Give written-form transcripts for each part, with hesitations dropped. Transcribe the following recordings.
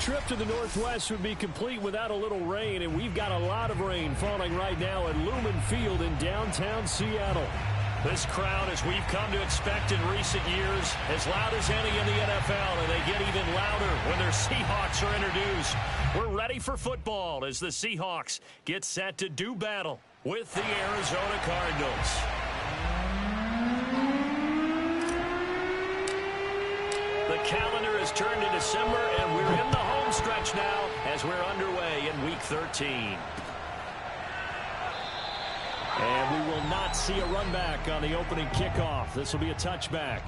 trip to the Northwest would be complete without a little rain, and we've got a lot of rain falling right now at Lumen Field in downtown Seattle. This crowd, as we've come to expect in recent years, as loud as any in the NFL, and they get even louder when their Seahawks are introduced. We're ready for football as the Seahawks get set to do battle with the Arizona Cardinals. The calendar has turned to December, and we're in the home stretch now as we're underway in Week 13. And we will not see a run back on the opening kickoff. This will be a touchback.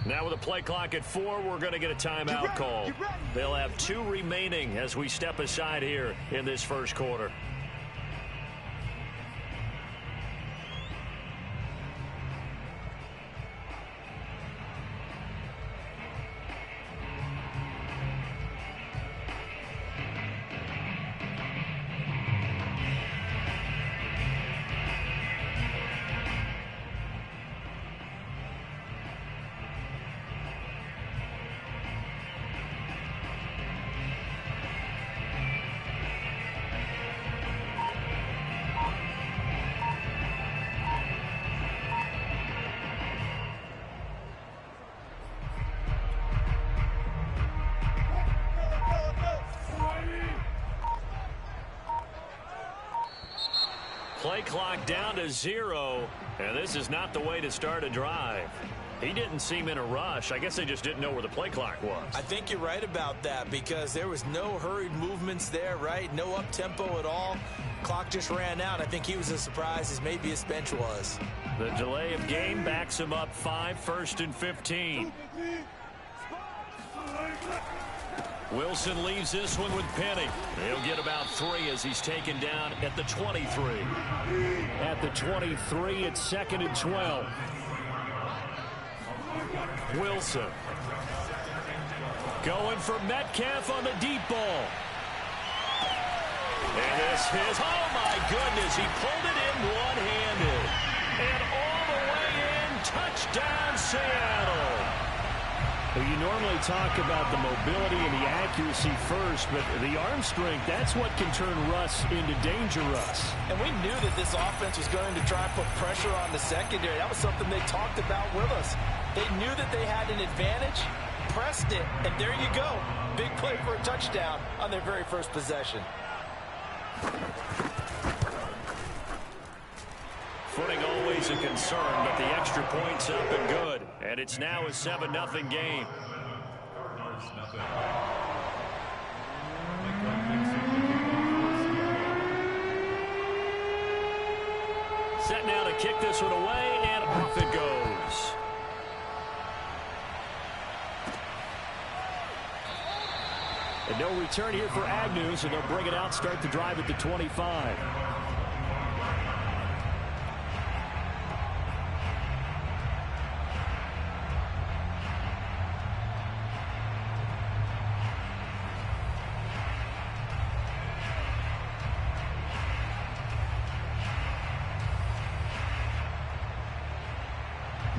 Now with a play clock at 4, we're going to get a timeout call. They'll have 2 remaining as we step aside here in this first quarter. Play clock down to 0, and this is not the way to start a drive. He didn't seem in a rush. I guess they just didn't know where the play clock was. I think you're right about that because there was no hurried movements there, right? No up-tempo at all. Clock just ran out. I think he was as surprised as maybe his bench was. The delay of game backs him up 5, 1st and 15. Wilson leaves this one with Penny. He'll get about 3 as he's taken down at the 23. At the 23, it's 2nd and 12. Wilson. Going for Metcalf on the deep ball. And this is, oh my goodness, he pulled it in one-handed. And all the way in, touchdown Seattle. Well, you normally talk about the mobility and the accuracy first, but the arm strength, that's what can turn Russ into Danger Russ. And we knew that this offense was going to try and put pressure on the secondary. That was something they talked about with us. They knew that they had an advantage, pressed it, and there you go. Big play for a touchdown on their very first possession. Footing always a concern, but the extra point's up and good. And it's now a 7-0 game. Set now to kick this one away, and off it goes. And no return here for Agnew, so they'll bring it out, start the drive at the 25.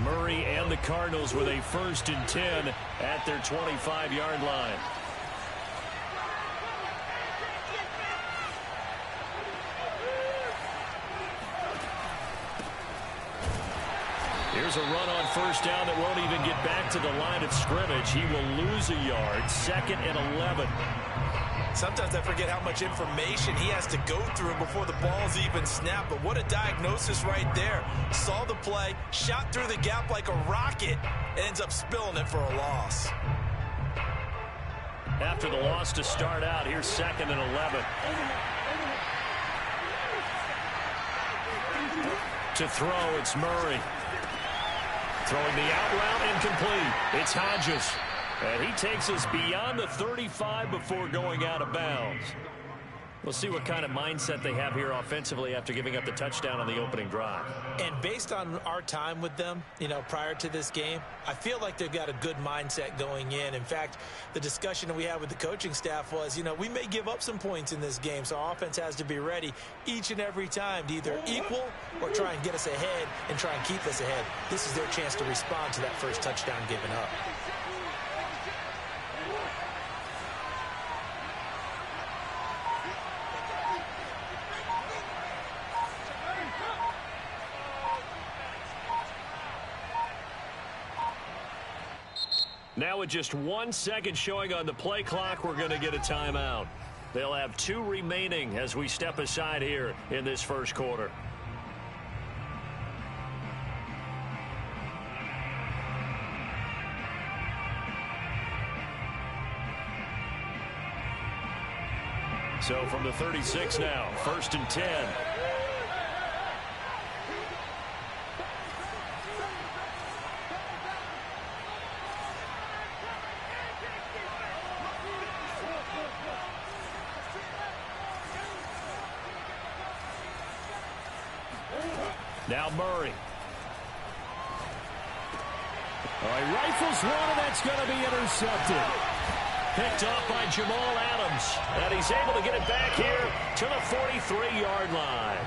Murray and the Cardinals with a 1st and 10 at their 25-yard line. Here's a run on 1st down that won't even get back to the line of scrimmage. He will lose a yard. 2nd and 11. Sometimes I forget how much information he has to go through before the ball's even snapped. But what a diagnosis right there. Saw the play, shot through the gap like a rocket, and ends up spilling it for a loss. After the loss to start out, here's 2nd and 11. To throw, it's Murray. Throwing the out route incomplete. It's Hodges. And he takes us beyond the 35 before going out of bounds. We'll see what kind of mindset they have here offensively after giving up the touchdown on the opening drive. And based on our time with them, prior to this game, I feel like they've got a good mindset going in. In fact, the discussion that we had with the coaching staff was, we may give up some points in this game, so our offense has to be ready each and every time to either equal or try and get us ahead and try and keep us ahead. This is their chance to respond to that first touchdown given up. Now with just 1 second showing on the play clock, we're going to get a timeout. They'll have 2 remaining as we step aside here in this first quarter. So from the 36 now, 1st and 10. Now Murray. All right, rifles one, and that's going to be intercepted. Picked off by Jamal Adams. And he's able to get it back here to the 43-yard line.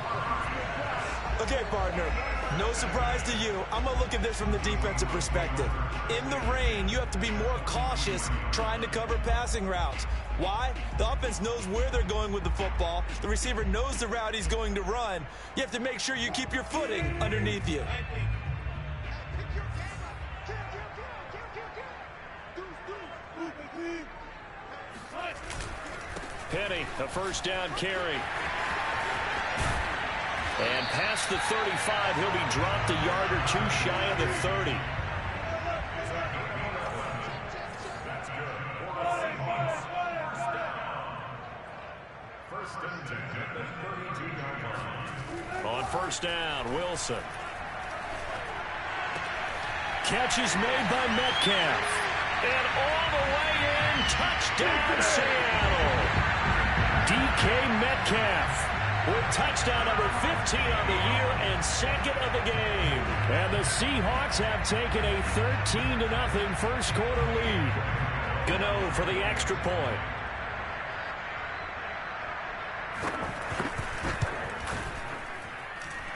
Okay, partner, no surprise to you. I'm going to look at this from the defensive perspective. In the rain, you have to be more cautious trying to cover passing routes. Why? The offense knows where they're going with the football. The receiver knows the route he's going to run. You have to make sure you keep your footing underneath you. Penny, a first down carry. And past the 35, he'll be dropped a yard or 2 shy of the 30. On first down, Wilson. Catch is made by Metcalf. And all the way in, touchdown Seattle. DK Metcalf with touchdown number 15 on the year and 2nd of the game. And the Seahawks have taken a 13-0 first quarter lead. Gano for the extra point.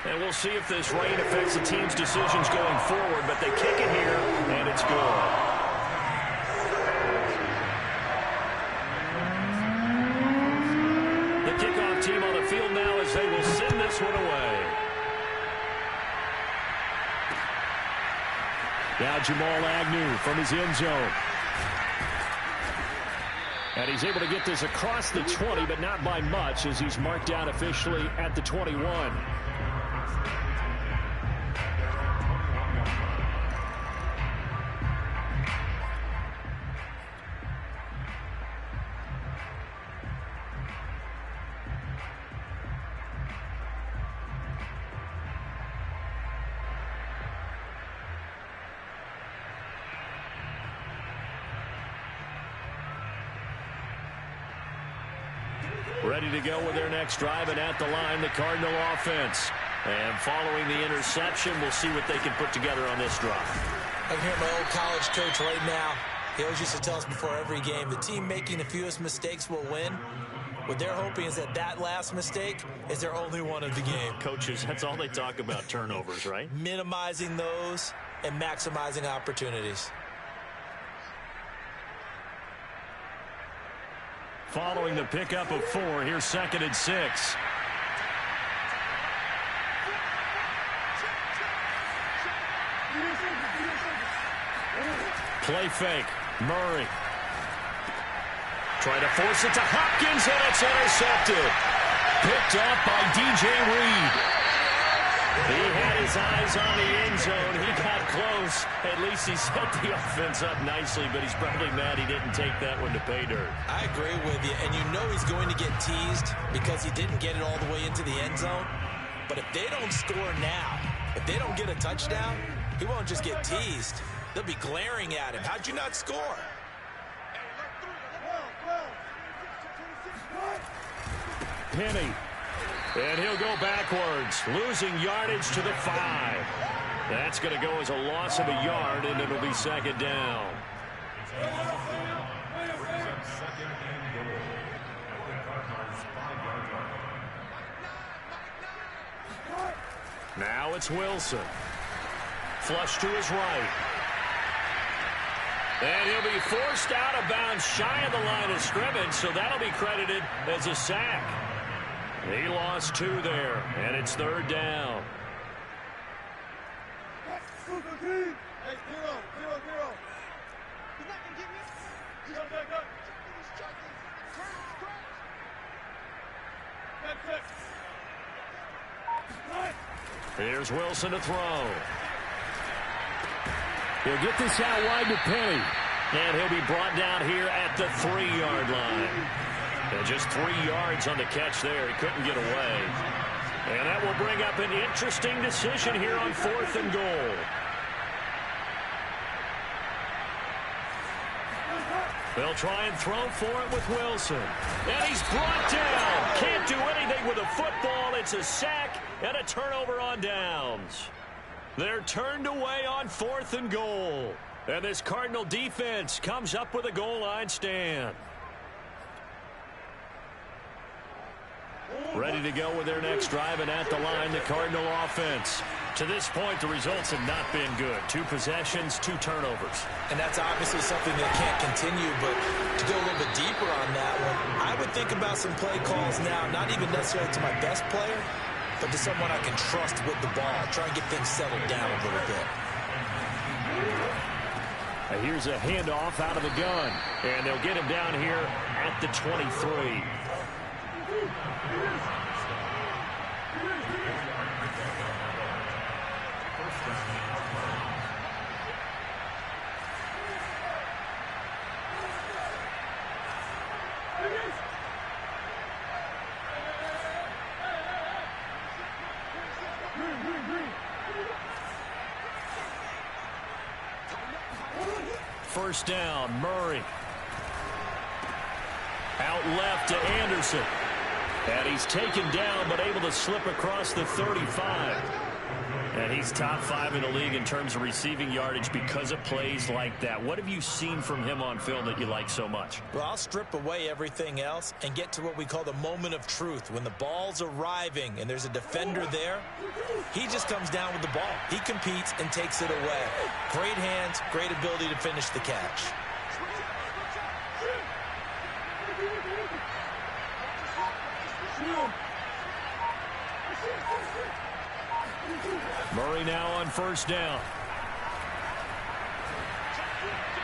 And we'll see if this rain affects the team's decisions going forward, but they kick it here, and it's good. The kickoff team on the field now as they will send this one away. Now Jamal Agnew from his end zone. And he's able to get this across the 20, but not by much, as he's marked down officially at the 21. Ready to go with their next drive, and at the line, the Cardinal offense. And following the interception, we'll see what they can put together on this drive. I can hear my old college coach right now. He always used to tell us before every game, the team making the fewest mistakes will win. What they're hoping is that that last mistake is their only one of the game. Coaches, that's all they talk about, turnovers, right? Minimizing those and maximizing opportunities. Following the pickup of 4, here's 2nd and 6. Play fake. Murray. Trying to force it to Hopkins, and it's intercepted. Picked up by DJ Reed. He had his eyes on the end zone. He got close. At least he set the offense up nicely, but he's probably mad he didn't take that one to pay dirt. I agree with you, and you know he's going to get teased because he didn't get it all the way into the end zone. But if they don't score now, if they don't get a touchdown, he won't just get teased. They'll be glaring at him. How'd you not score? Penny. And he'll go backwards, losing yardage to the 5. That's going to go as a loss of a yard, and it'll be second down. Now it's Wilson. Flush to his right. And he'll be forced out of bounds shy of the line of scrimmage, so that'll be credited as a sack. He lost 2 there, and it's third down. Here's Wilson to throw. He'll get this out wide to Penny. And he'll be brought down here at the 3-yard line. And just 3 yards on the catch there. He couldn't get away. And that will bring up an interesting decision here on 4th and goal. They'll try and throw for it with Wilson. And he's brought down. Can't do anything with a football. It's a sack and a turnover on downs. They're turned away on 4th and goal. And this Cardinal defense comes up with a goal line stand. Ready to go with their next drive, and at the line, the Cardinal offense. To this point, the results have not been good. 2 possessions, 2 turnovers. And that's obviously something that can't continue, but to go a little bit deeper on that one, I would think about some play calls now, not even necessarily to my best player, but to someone I can trust with the ball. Try and get things settled down a little bit. Here's a handoff out of the gun, and they'll get him down here at the 23. First down, Murray. Out left to Anderson. And he's taken down, but able to slip across the 35. And he's top 5 in the league in terms of receiving yardage because of plays like that. What have you seen from him on film that you like so much? Well, I'll strip away everything else and get to what we call the moment of truth. When the ball's arriving and there's a defender there, he just comes down with the ball. He competes and takes it away. Great hands, great ability to finish the catch. Murray now on first down.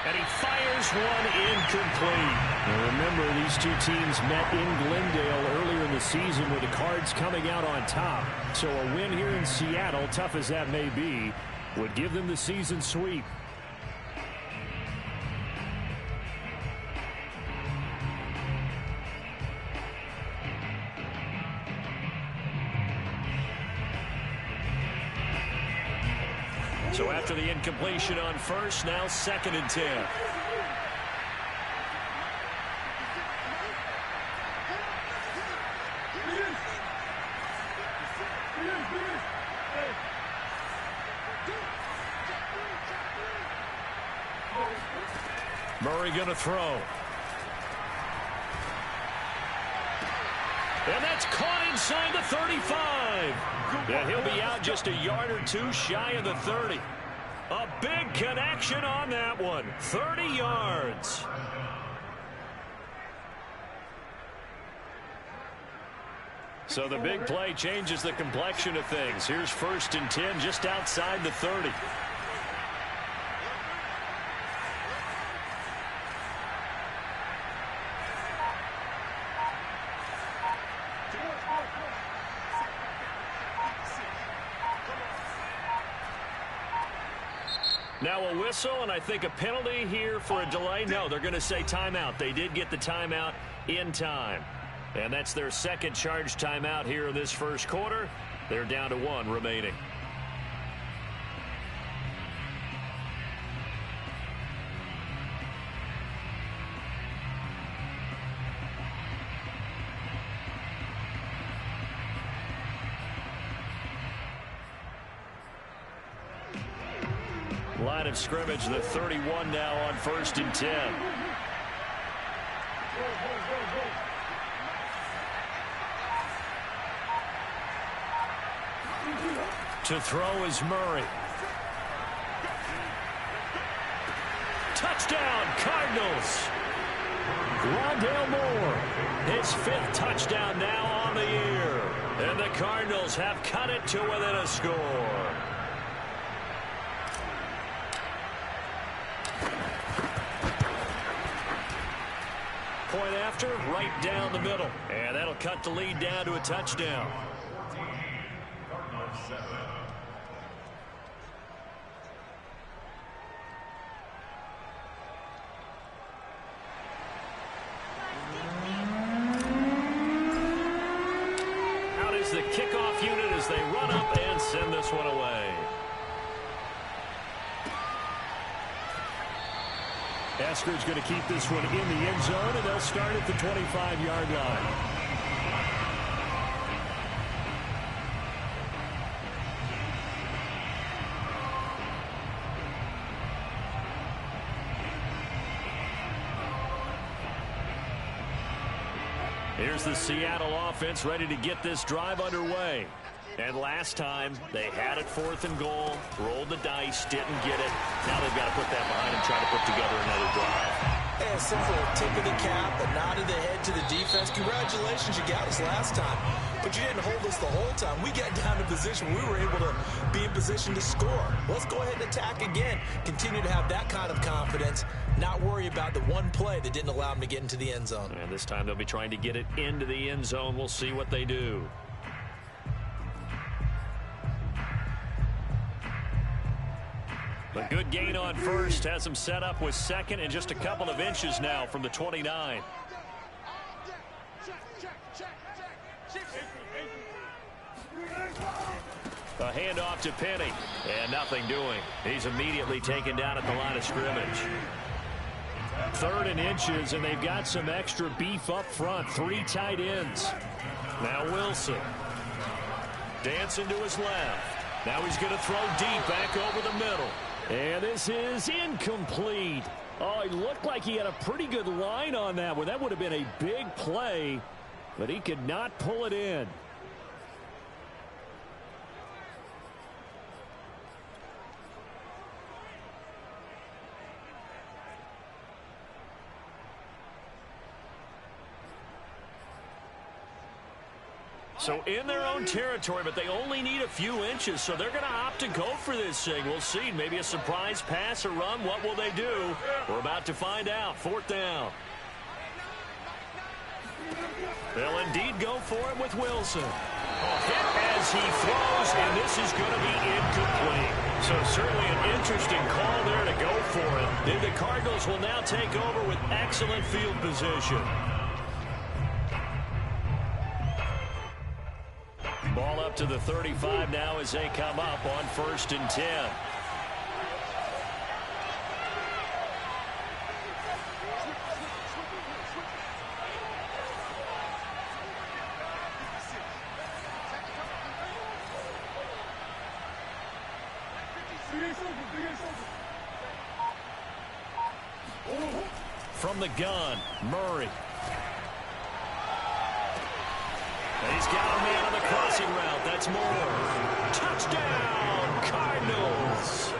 And he fires one incomplete. Now remember, these 2 teams met in Glendale earlier in the season with the Cards coming out on top. So a win here in Seattle, tough as that may be, would give them the season sweep. So after the incompletion on first, now 2nd and 10. Murray going to throw. And that's caught inside the 35. And he'll be out just a yard or 2 shy of the 30. A big connection on that one. 30 yards. So the big play changes the complexion of things. Here's 1st and 10 just outside the 30. Now a whistle, and I think a penalty here for a delay. No, they're going to say timeout. They did get the timeout in time. And that's their second charge timeout here in this first quarter. They're down to 1 remaining. Line of scrimmage, the 31 now on 1st and 10. To throw is Murray. Touchdown, Cardinals. Rondale Moore, his 5th touchdown now on the year. And the Cardinals have cut it to within a score. Point after, right down the middle. And that'll cut the lead down to a touchdown. Out is the kickoff unit as they run up and send this one away. Eskridge going to keep this one in the end zone, and they'll start at the 25-yard line. Here's the Seattle offense ready to get this drive underway. And last time, they had it 4th and goal, rolled the dice, didn't get it. Now they've got to put that behind and try to put together another drive. Yeah, simple tip of the cap, a nod of the head to the defense. Congratulations, you got us last time. But you didn't hold us the whole time. We got down to position. We were able to be in position to score. Let's go ahead and attack again. Continue to have that kind of confidence. Not worry about the one play that didn't allow them to get into the end zone. And this time they'll be trying to get it into the end zone. We'll see what they do. A good gain on first has them set up with second and just a couple of inches now from the 29. A handoff to Penny, and nothing doing. He's immediately taken down at the line of scrimmage. 3rd and inches, and they've got some extra beef up front. 3 tight ends. Now Wilson. Dancing to his left. Now he's going to throw deep back over the middle. And this is incomplete. Oh, it looked like he had a pretty good line on that one. That would have been a big play, but he could not pull it in. So in their own territory, but they only need a few inches, so they're going to opt to go for this thing. We'll see. Maybe a surprise pass or run. What will they do? We're about to find out. 4th down. They'll indeed go for it with Wilson. Hit as he throws, and this is going to be incomplete. So certainly an interesting call there to go for it. And the Cardinals will now take over with excellent field position. Ball up to the 35 now as they come up on 1st and 10. From the gun, Murray. He's got a man on the crossing route. That's Moore. Touchdown, Cardinals.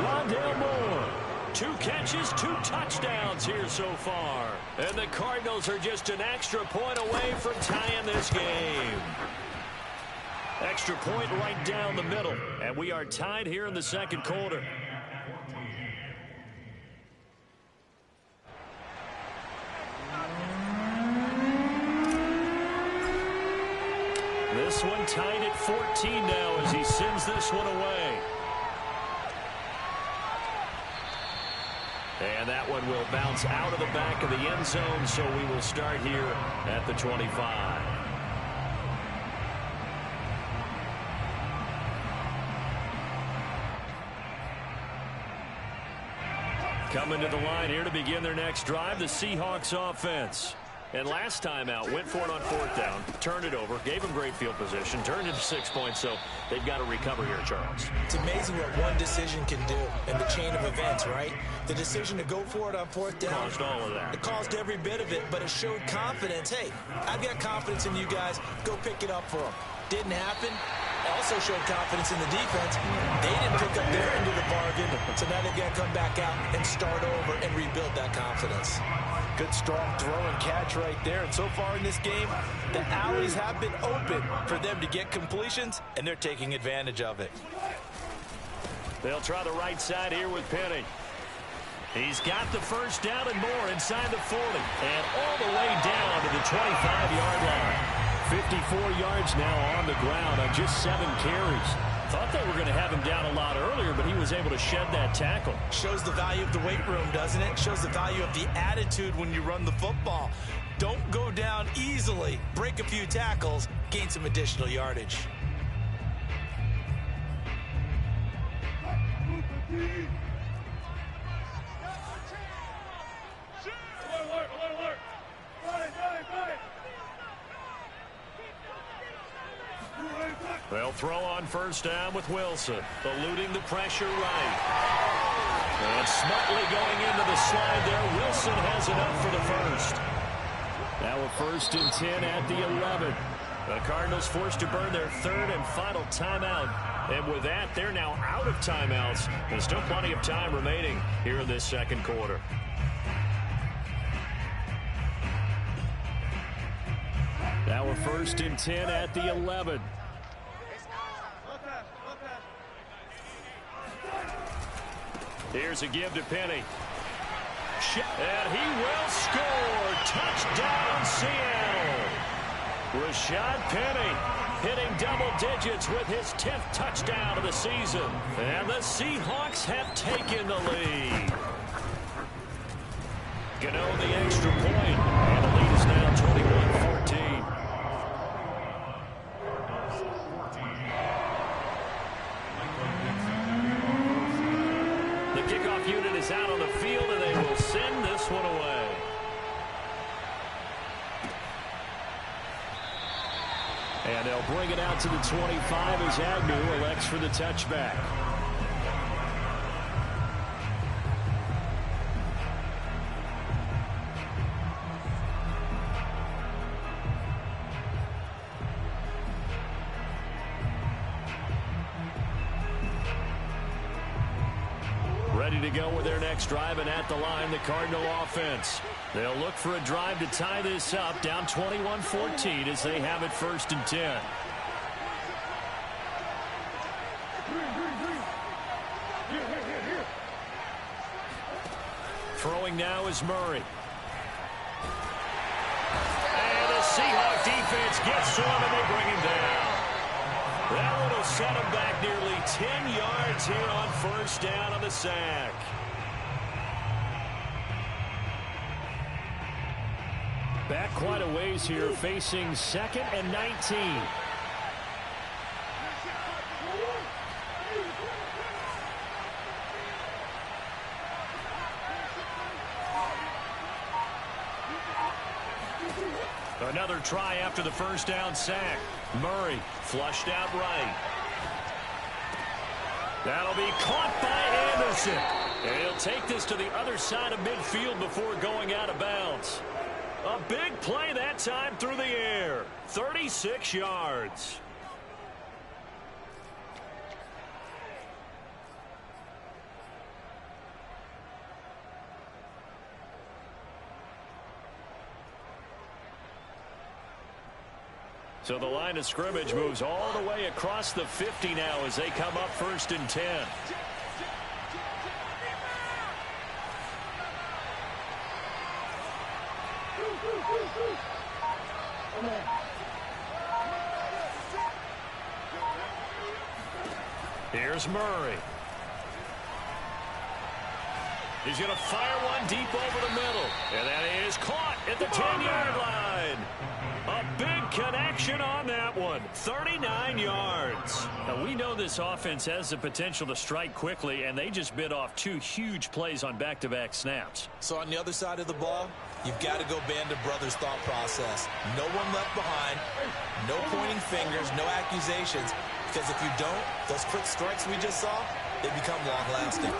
Rondale Moore. 2 catches, 2 touchdowns here so far. And the Cardinals are just an extra point away from tying this game. Extra point right down the middle. And we are tied here in the second quarter. This one tied at 14 now as he sends this one away. one will bounce out of the back of the end zone, so we will start here at the 25. Coming to the line here to begin their next drive, the Seahawks offense. And last time out, went for it on 4th down, turned it over, gave them great field position, turned into 6 points, so they've got to recover here, Charles. It's amazing what one decision can do in the chain of events, right? The decision to go for it on 4th down. Caused all of that. It caused every bit of it, but it showed confidence. Hey, I've got confidence in you guys. Go pick it up for them. Didn't happen. Also showed confidence in the defense. They didn't pick up their end of the bargain, so now they've got to come back out and start over and rebuild that confidence. Good, strong throw and catch right there. And so far in this game, the alleys have been open for them to get completions, and they're taking advantage of it. They'll try the right side here with Penny. He's got the first down and more inside the 40. And all the way down to the 25-yard line. 54 yards now on the ground on just 7 carries. Thought they were going to have him down a lot earlier, but he was able to shed that tackle. Shows the value of the weight room, doesn't it? Shows the value of the attitude when you run the football. Don't go down easily. Break a few tackles. Gain some additional yardage. They'll throw on first down with Wilson, eluding the pressure right. And smartly going into the slide there. Wilson has enough for the first. Now a 1st and 10 at the 11. The Cardinals forced to burn their 3rd and final timeout. And with that, they're now out of timeouts. There's still plenty of time remaining here in this 2nd quarter. Now a 1st and 10 at the 11. Here's a give to Penny. And he will score. Touchdown, Seattle. Rashad Penny hitting double digits with his 10th touchdown of the season. And the Seahawks have taken the lead. Gano the extra point. And the lead is now 21-14. Kickoff unit is out on the field, and they will send this one away. And they'll bring it out to the 25 as Agnew elects for the touchback. Ready to go with their next drive, and at the line, the Cardinal offense. They'll look for a drive to tie this up, down 21-14 as they have it 1st and 10. Throwing now is Murray. And the Seahawks defense gets to him, and they bring him down. That one will set him back nearly 10 yards here on 1st down on the sack. Back quite a ways here, facing 2nd and 19. Another try after the 1st down sack. Murray flushed out right. That'll be caught by Anderson. And he'll take this to the other side of midfield before going out of bounds. A big play that time through the air. 36 yards. So the line of scrimmage moves all the way across the 50 now as they come up 1st and 10. Here's Murray. He's going to fire one deep over the middle. And that is caught at the 10-yard line. A big connection on that one. 39 yards. Now, we know this offense has the potential to strike quickly, and they just bit off 2 huge plays on back-to-back snaps. So on the other side of the ball, you've got to go Band of Brothers thought process. No one left behind, no pointing fingers, no accusations, because if you don't, those quick strikes we just saw, they become long-lasting.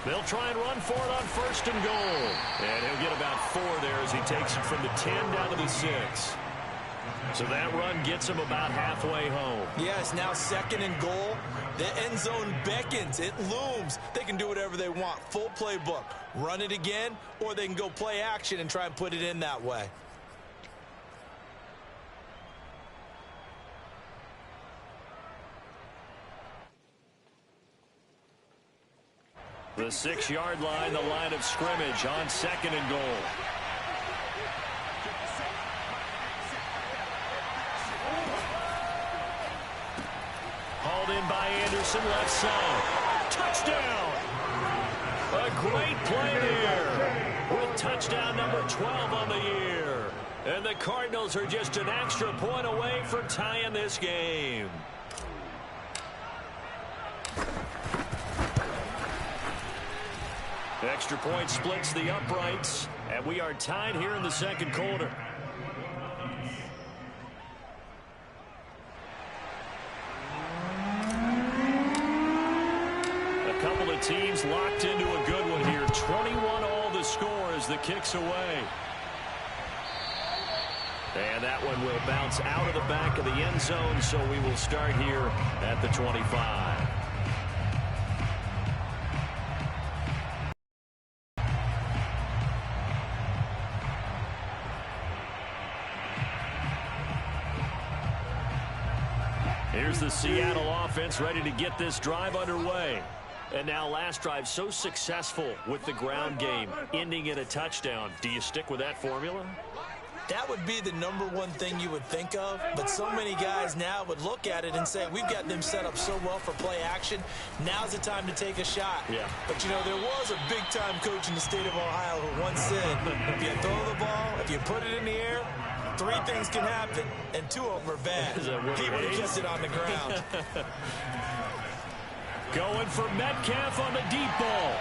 They'll try and run for it on 1st and goal. And he'll get about 4 there as he takes it from the 10 down to the 6. So that run gets him about halfway home. Yeah, it's now 2nd and goal. The end zone beckons. It looms. They can do whatever they want. Full playbook. Run it again, or they can go play action and try and put it in that way. The 6-yard line, the line of scrimmage on 2nd and goal. Hauled in by Anderson, left side. Touchdown! A great play there with touchdown number 12 on the year. And the Cardinals are just an extra point away from tying this game. Extra point splits the uprights, and we are tied here in the 2nd quarter. A couple of teams locked into a good one here. 21 all the score as the kick's away. And that one will bounce out of the back of the end zone, so we will start here at the 25. Here's the Seattle offense ready to get this drive underway. And now last drive so successful with the ground game, ending in a touchdown. Do you stick with that formula? That would be the #1 thing you would think of, but so many guys now would look at it and say, we've got them set up so well for play action. Now's the time to take a shot. Yeah. But, you know, there was a big-time coach in the state of Ohio who once said, if you throw the ball, if you put it in the air, 3 things can happen, and 2 of them are bad. He would have kept it on the ground. Going for Metcalf on the deep ball.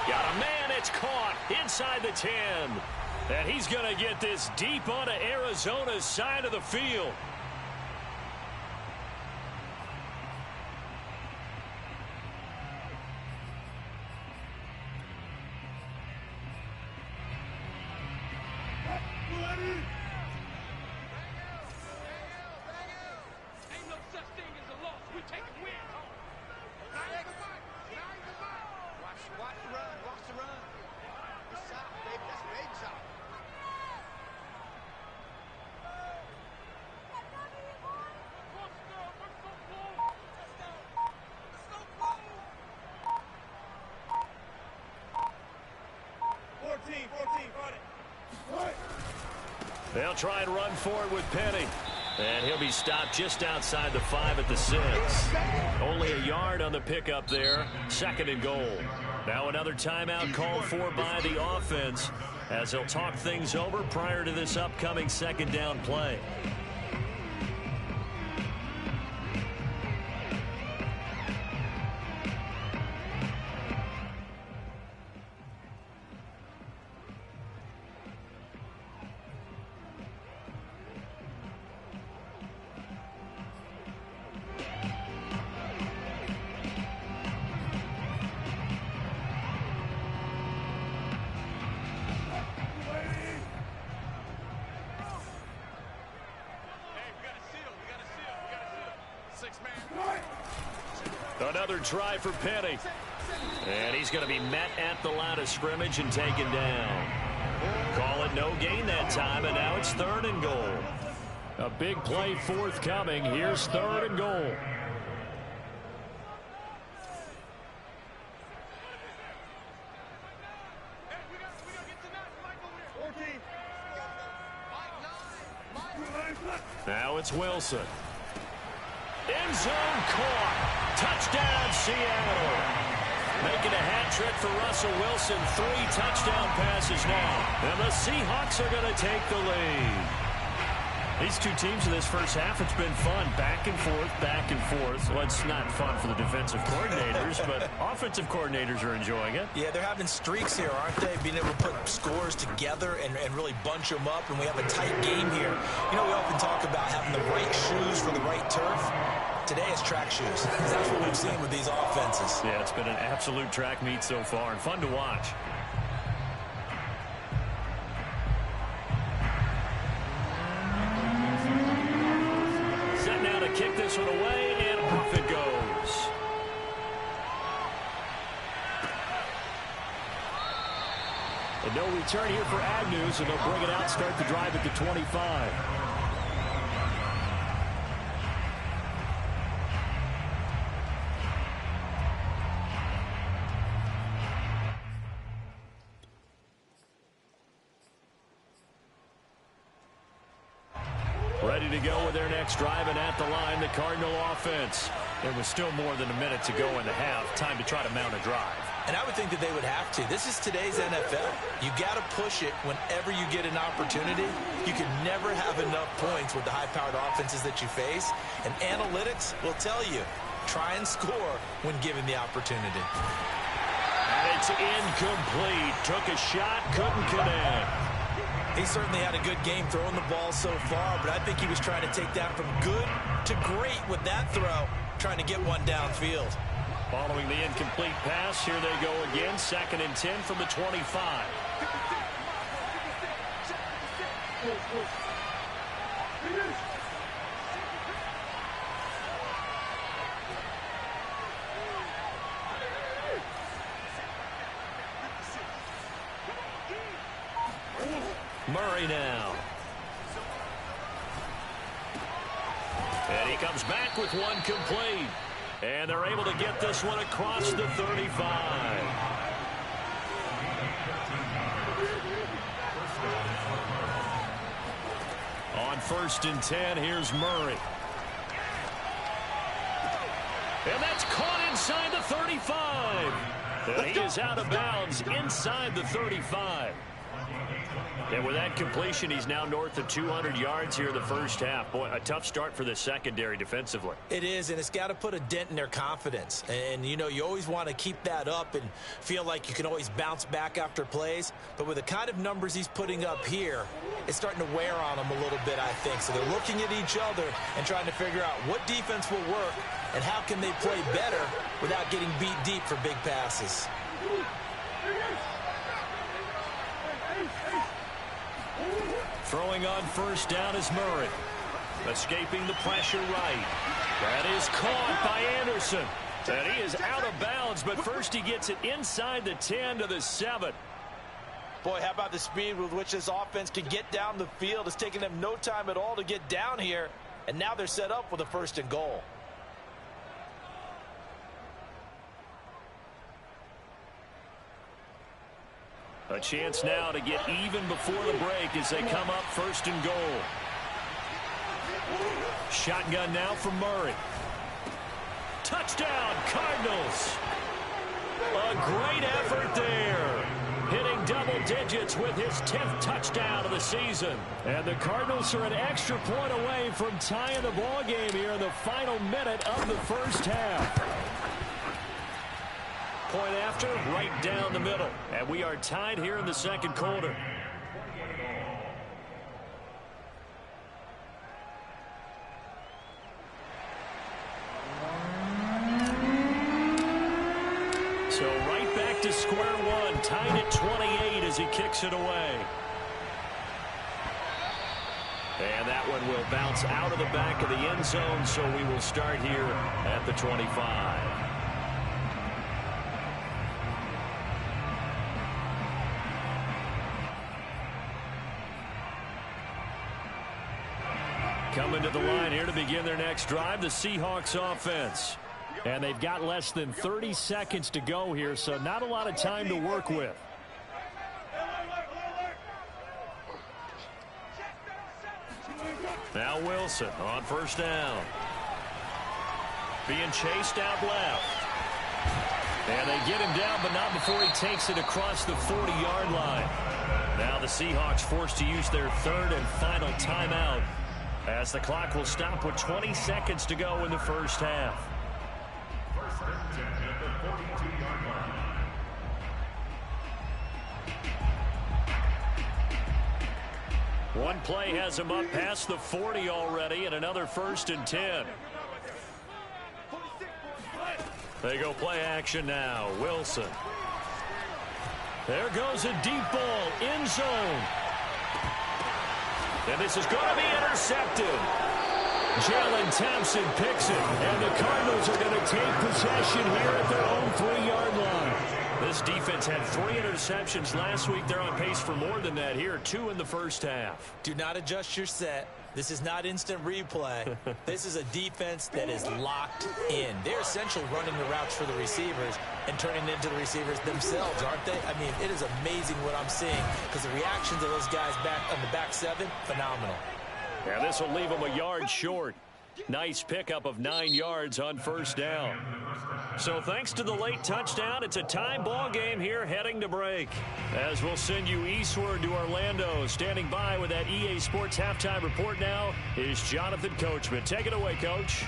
Got a man, it's caught inside the 10. And he's going to get this deep onto Arizona's side of the field. They'll try and run forward with Penny. And he'll be stopped just outside the 5 at the 6. Only a yard on the pickup there. 2nd and goal. Now another timeout called for by the offense as they'll talk things over prior to this upcoming 2nd down play. Another try for Penny. And he's going to be met at the line of scrimmage and taken down. Call it no gain that time, and now it's 3rd and goal. A big play forthcoming. Here's 3rd and goal. Now it's Wilson. End zone caught. Touchdown, Seattle. Making a hat trick for Russell Wilson. 3 touchdown passes now. And the Seahawks are going to take the lead. These two teams in this first half, it's been fun. Back and forth, back and forth. Well, it's not fun for the defensive coordinators, but offensive coordinators are enjoying it. Yeah, they're having streaks here, aren't they? Being able to put scores together and really bunch them up, and we have a tight game here. You know, we often talk about having the right shoes for the right turf. Today is track shoes. That's what we've seen with these offenses. Yeah, it's been an absolute track meet so far, and fun to watch. Kick this one away, and off it goes. And no return here for Agnew, so they'll bring it out, start the drive at the 25. Ready to go with their next drive, and at the line, the Cardinal offense. There was still more than a minute to go in the half. Time to try to mount a drive. And I would think that they would have to. This is today's NFL. You got to push it whenever you get an opportunity. You can never have enough points with the high-powered offenses that you face. And analytics will tell you, try and score when given the opportunity. And it's incomplete. Took a shot, couldn't connect. He certainly had a good game throwing the ball so far, but I think he was trying to take that from good to great with that throw, trying to get one downfield. Following the incomplete pass, here they go again. 2nd and 10 from the 25. Murray now. And he comes back with one complete. And they're able to get this one across the 35. On 1st and 10, here's Murray. And that's caught inside the 35. And he is out of bounds inside the 35. And with that completion, he's now north of 200 yards here in the first half. Boy, a tough start for the secondary defensively. It is, and it's got to put a dent in their confidence. And, you know, you always want to keep that up and feel like you can always bounce back after plays. But with the kind of numbers he's putting up here, it's starting to wear on them a little bit, I think. So they're looking at each other and trying to figure out what defense will work and how can they play better without getting beat deep for big passes. Throwing on 1st down is Murray. Escaping the pressure right. That is caught by Anderson. And he is out of bounds, but first he gets it inside the 10 to the 7. Boy, how about the speed with which this offense can get down the field? It's taking them no time at all to get down here. And now they're set up with a 1st and goal. A chance now to get even before the break as they come up 1st and goal. Shotgun now from Murray. Touchdown, Cardinals. A great effort there. Hitting double digits with his 10th touchdown of the season. And the Cardinals are an extra point away from tying the ball game here in the final minute of the first half. Point after, right down the middle. And we are tied here in the 2nd quarter. So right back to square one, tied at 28 as he kicks it away. And that one will bounce out of the back of the end zone, so we will start here at the 25. Coming to the line here to begin their next drive, the Seahawks offense. And they've got less than 30 seconds to go here, so not a lot of time to work with. Now Wilson on 1st down. Being chased out left. And they get him down, but not before he takes it across the 40-yard line. Now the Seahawks forced to use their third and final timeout, as the clock will stop with 20 seconds to go in the first half. One play has him up past the 40 already, and another 1st and 10. They go play action now. Wilson. There goes a deep ball, end zone. And this is going to be intercepted. Jalen Thompson picks it, and the Cardinals are going to take possession here at their own 3-yard line. This defense had 3 interceptions last week. They're on pace for more than that here, 2 in the first half. Do not adjust your set. This is not instant replay. This is a defense that is locked in. They're essentially running the routes for the receivers and turning it into the receivers themselves, aren't they? I mean, it is amazing what I'm seeing because the reactions of those guys back on the back 7, phenomenal. Yeah, this will leave them a yard short. Nice pickup of 9 yards on first down. So thanks to the late touchdown, it's a tie ball game here heading to break. As we'll send you eastward to Orlando. Standing by with that EA Sports halftime report now is Jonathan Coachman. Take it away, Coach.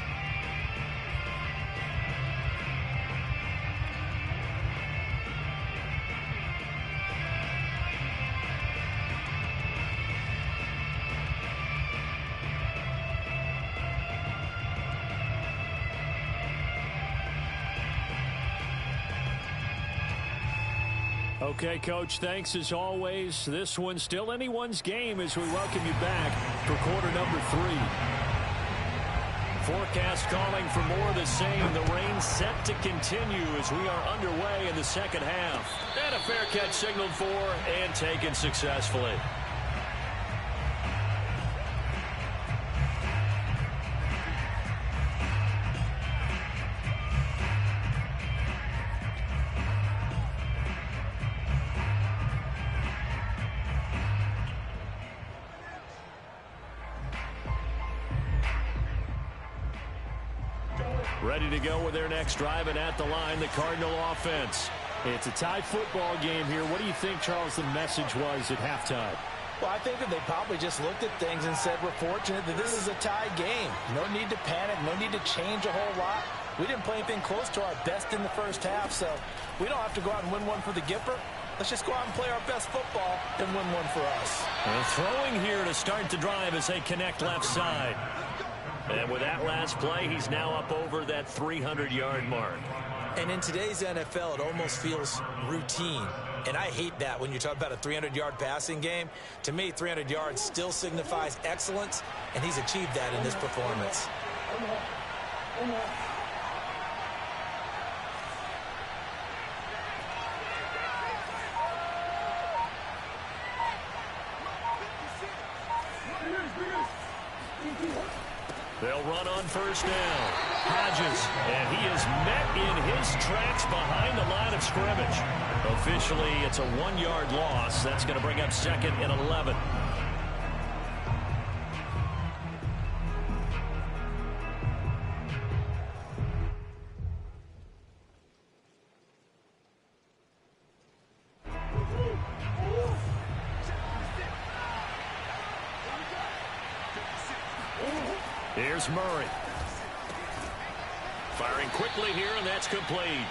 Okay, Coach, thanks as always. This one's still anyone's game as we welcome you back for quarter number 3. Forecast calling for more of the same. The rain set to continue as we are underway in the second half. And a fair catch signaled for and taken successfully. Ready to go with their next drive, and at the line, the Cardinal offense. It's a tie football game here. What do you think, Charles, the message was at halftime? Well, I think that they probably just looked at things and said, we're fortunate that this is a tie game. No need to panic, no need to change a whole lot. We didn't play anything close to our best in the first half, so we don't have to go out and win one for the Gipper. Let's just go out and play our best football and win one for us. And throwing here to start the drive as they connect left side. And with that last play, he's now up over that 300-yard mark. And in today's NFL, it almost feels routine. And I hate that when you talk about a 300-yard passing game. To me, 300 yards still signifies excellence, and he's achieved that in this performance. They'll run on first down. Hodges, and he is met in his tracks behind the line of scrimmage. Officially, it's a 1-yard loss. That's going to bring up 2nd and 11. Here's Murray. Firing quickly here, and that's complete.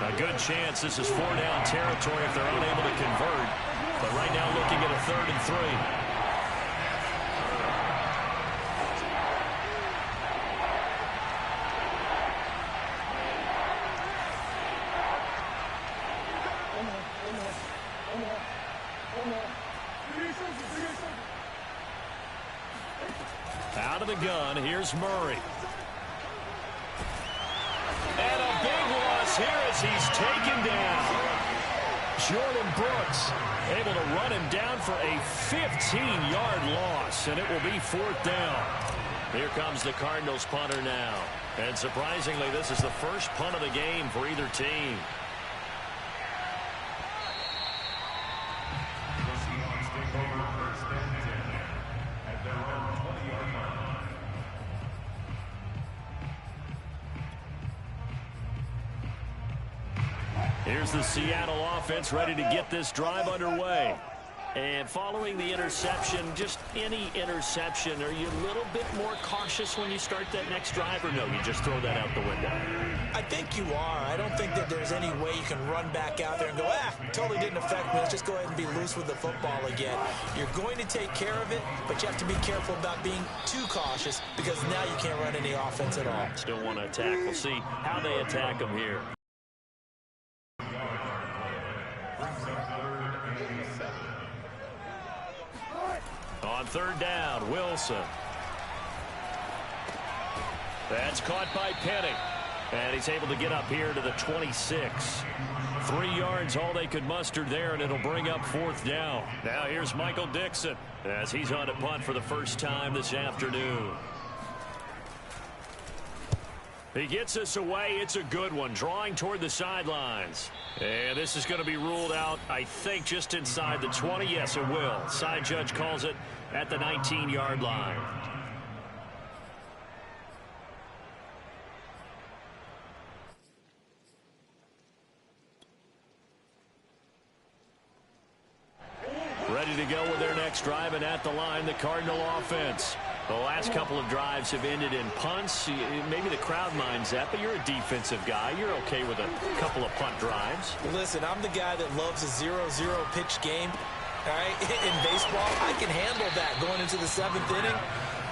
A good chance this is 4-down territory if they're unable to convert. But right now looking at a 3rd and 3. Out of the gun, here's Murray. And a big loss here as he's taken down. Jordan Brooks able to run him down for a 15-yard loss, and it will be 4th down. Here comes the Cardinals punter now. And surprisingly, this is the first punt of the game for either team. here's the Seattle offense ready to get this drive underway. And following the interception, just any interception, are you a little bit more cautious when you start that next drive, or no, you just throw that out the window? I think you are. I don't think that there's any way you can run back out there and go, totally didn't affect me. Let's just go ahead and be loose with the football again. You're going to take care of it, but you have to be careful about being too cautious because now you can't run any offense at all. Still want to attack. We'll see how they attack them here. On third down, Wilson. That's caught by Penny. And he's able to get up here to the 26. 3 yards, all they could muster there, and it'll bring up fourth down. Now here's Michael Dixon as he's on to punt for the first time this afternoon. He gets us away. It's a good one, drawing toward the sidelines. And this is going to be ruled out, I think, just inside the 20. Yes, it will. Side judge calls it at the 19-yard line. Ready to go with their next drive, and at the line, the Cardinal offense. The last couple of drives have ended in punts. Maybe the crowd minds that, but you're a defensive guy. You're okay with a couple of punt drives. Listen, I'm the guy that loves a 0-0 pitch game. All right, in baseball, I can handle that going into the 7th inning.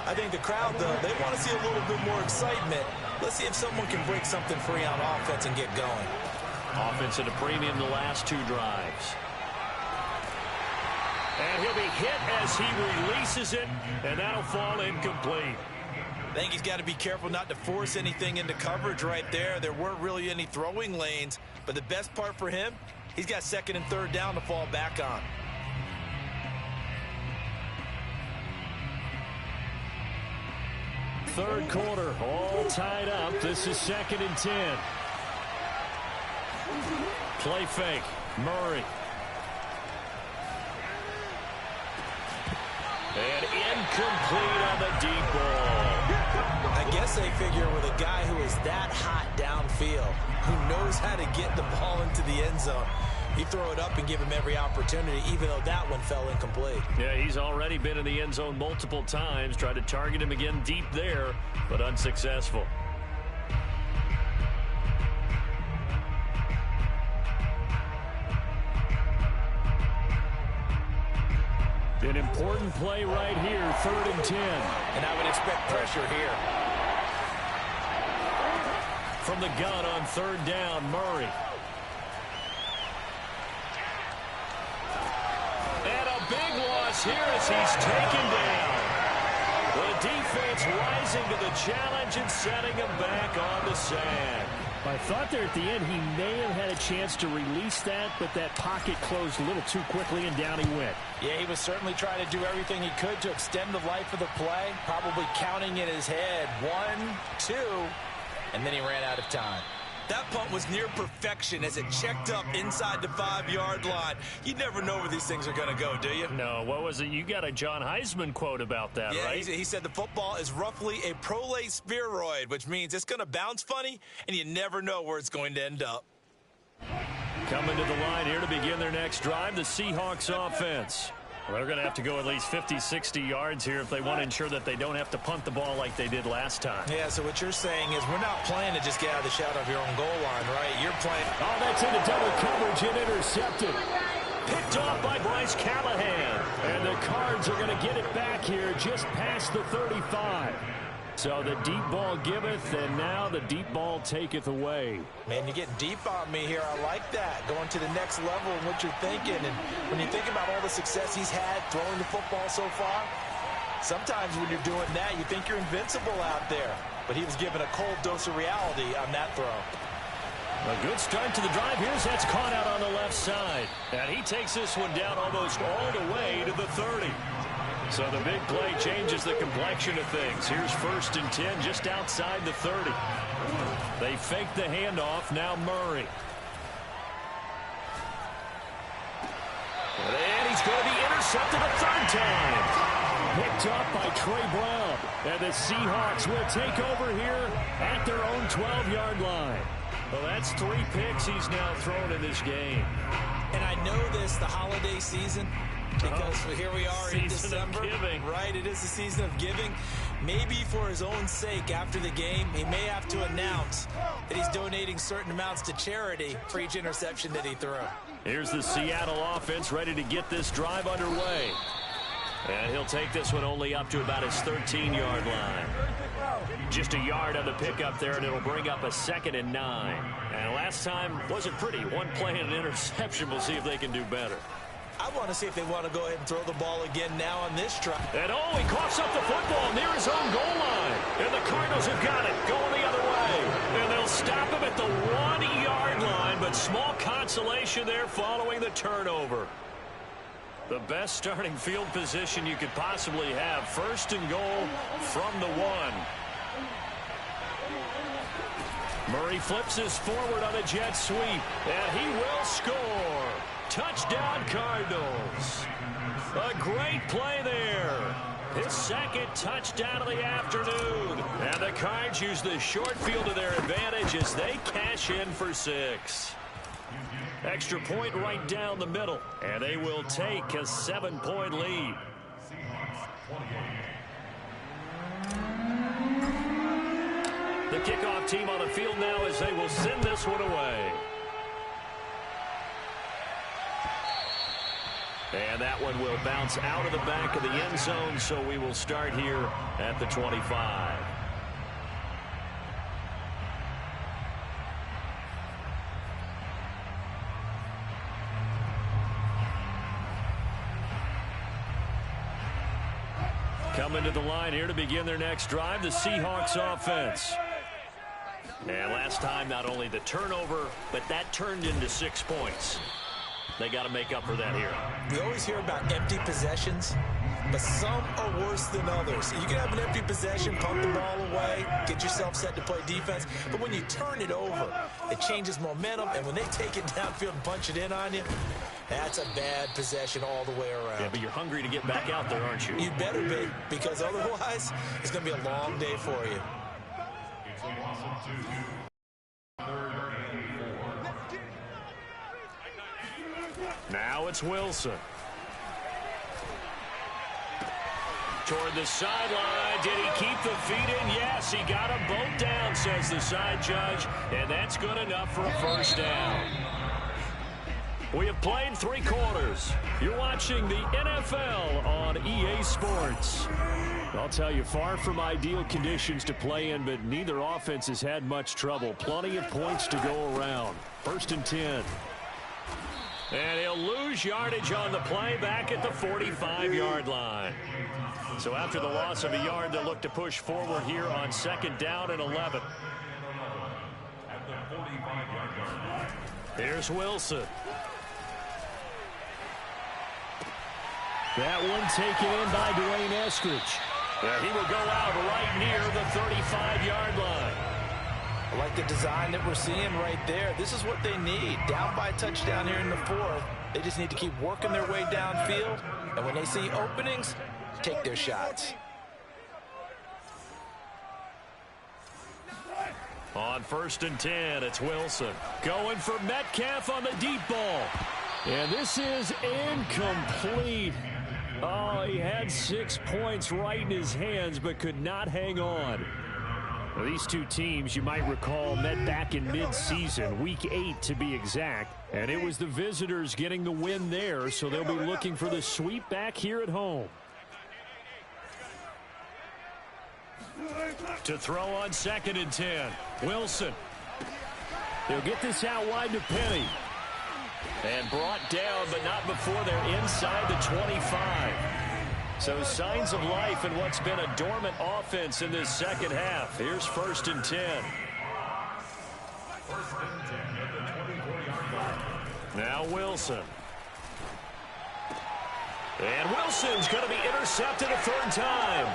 I think the crowd, though, they want to see a little bit more excitement. Let's see if someone can break something free on offense and get going. Offense at a premium the last 2 drives. And he'll be hit as he releases it, and that'll fall incomplete. I think he's got to be careful not to force anything into coverage right there. There weren't really any throwing lanes, but the best part for him, he's got 2nd and 3rd down to fall back on. Third quarter, all tied up. This is 2nd and 10. Play fake, Murray. And incomplete on the deep ball. I guess they figure with a guy who is that hot downfield, who knows how to get the ball into the end zone, you throw it up and give him every opportunity, even though that one fell incomplete. Yeah, he's already been in the end zone multiple times. Tried to target him again deep there, but unsuccessful. An important play right here, 3rd and 10. And I would expect pressure here. From the gun on 3rd down, Murray. And a big loss here as he's taken down. The defense rising to the challenge and setting him back on the sand. I thought there at the end he may have had a chance to release that, but that pocket closed a little too quickly, and down he went. Yeah, he was certainly trying to do everything he could to extend the life of the play, probably counting in his head 1, 2, and then he ran out of time. That punt was near perfection as it checked up inside the 5-yard line. You never know where these things are going to go, do you? No, what was it? You got a John Heisman quote about that, yeah, right? He said the football is roughly a prolate spheroid, which means it's going to bounce funny, and you never know where it's going to end up. Coming to the line here to begin their next drive, the Seahawks offense. Well, they're going to have to go at least 50, 60 yards here if they want to ensure that they don't have to punt the ball like they did last time. Yeah, so what you're saying is we're not playing to just get out of the shadow of your own goal line, right? You're playing. Oh, that's into double coverage and intercepted. Picked off by Bryce Callahan. And the Cards are going to get it back here just past the 35. So the deep ball giveth, and now the deep ball taketh away. Man, you're getting deep on me here. I like that. Going to the next level and what you're thinking. And when you think about all the success he's had throwing the football so far, sometimes when you're doing that, you think you're invincible out there. But he was given a cold dose of reality on that throw. A good start to the drive. Here's that's caught out on the left side. And he takes this one down almost all the way to the 30. So the big play changes the complexion of things. Here's 1st and 10 just outside the 30. They fake the handoff. Now Murray. And he's going to be intercepted a 3rd time. Picked up by Trey Brown. And the Seahawks will take over here at their own 12-yard line. Well, that's 3 picks he's now thrown in this game. And I know this, the holiday season, because here we are in December. Right, it is the season of giving. Maybe for his own sake, after the game, he may have to announce that he's donating certain amounts to charity for each interception that he threw. Here's the Seattle offense ready to get this drive underway. And he'll take this one only up to about his 13-yard line. Just a yard on the pickup there, and it'll bring up a 2nd and 9. And last time wasn't pretty. One play and an interception. We'll see if they can do better. I want to see if they want to go ahead and throw the ball again now on this try. And he coughs up the football near his own goal line. And the Cardinals have got it going the other way. And they'll stop him at the 1-yard line, but small consolation there following the turnover. The best starting field position you could possibly have. 1st and goal from the 1. Murray flips this forward on a jet sweep, and he will score. Touchdown, Cardinals. A great play there. His 2nd touchdown of the afternoon. And the Cards use the short field to their advantage as they cash in for 6. Extra point right down the middle, and they will take a 7-point lead. The kickoff team on the field now as they will send this one away. And that one will bounce out of the back of the end zone, so we will start here at the 25. Coming to the line here to begin their next drive, the Seahawks offense. And last time, not only the turnover, but that turned into 6 points. They got to make up for that here. We always hear about empty possessions, but some are worse than others. You can have an empty possession, pump the ball away, get yourself set to play defense, but when you turn it over, it changes momentum, and when they take it downfield and punch it in on you, that's a bad possession all the way around. Yeah, but you're hungry to get back out there, aren't you? You better be, because otherwise, it's going to be a long day for you. Now it's Wilson. Toward the sideline. Did he keep the feet in? Yes, he got them both down, says the side judge. And that's good enough for a 1st down. We have played 3 quarters. You're watching the NFL on EA Sports. I'll tell you, far from ideal conditions to play in, but neither offense has had much trouble. Plenty of points to go around. 1st and 10. And he'll lose yardage on the play back at the 45-yard line. So after the loss of a yard, they'll look to push forward here on 2nd down and 11. Here's Wilson. That one taken in by Dwayne Eskridge. Yeah, he will go out right near the 35-yard line. I like the design that we're seeing right there. This is what they need. Down by a touchdown here in the 4th. They just need to keep working their way downfield. And when they see openings, take their shots. On 1st and 10, it's Wilson. Going for Metcalf on the deep ball. And this is incomplete. Oh, he had 6 points right in his hands, but could not hang on. Now, these two teams, you might recall, met back in mid-season, week 8 to be exact. And it was the visitors getting the win there, so they'll be looking for the sweep back here at home. To throw on 2nd and 10, Wilson. He'll get this out wide to Penny. And brought down, but not before they're inside the 25. So signs of life in what's been a dormant offense in this 2nd half. Here's 1st and 10. Now Wilson. And Wilson's going to be intercepted a third time.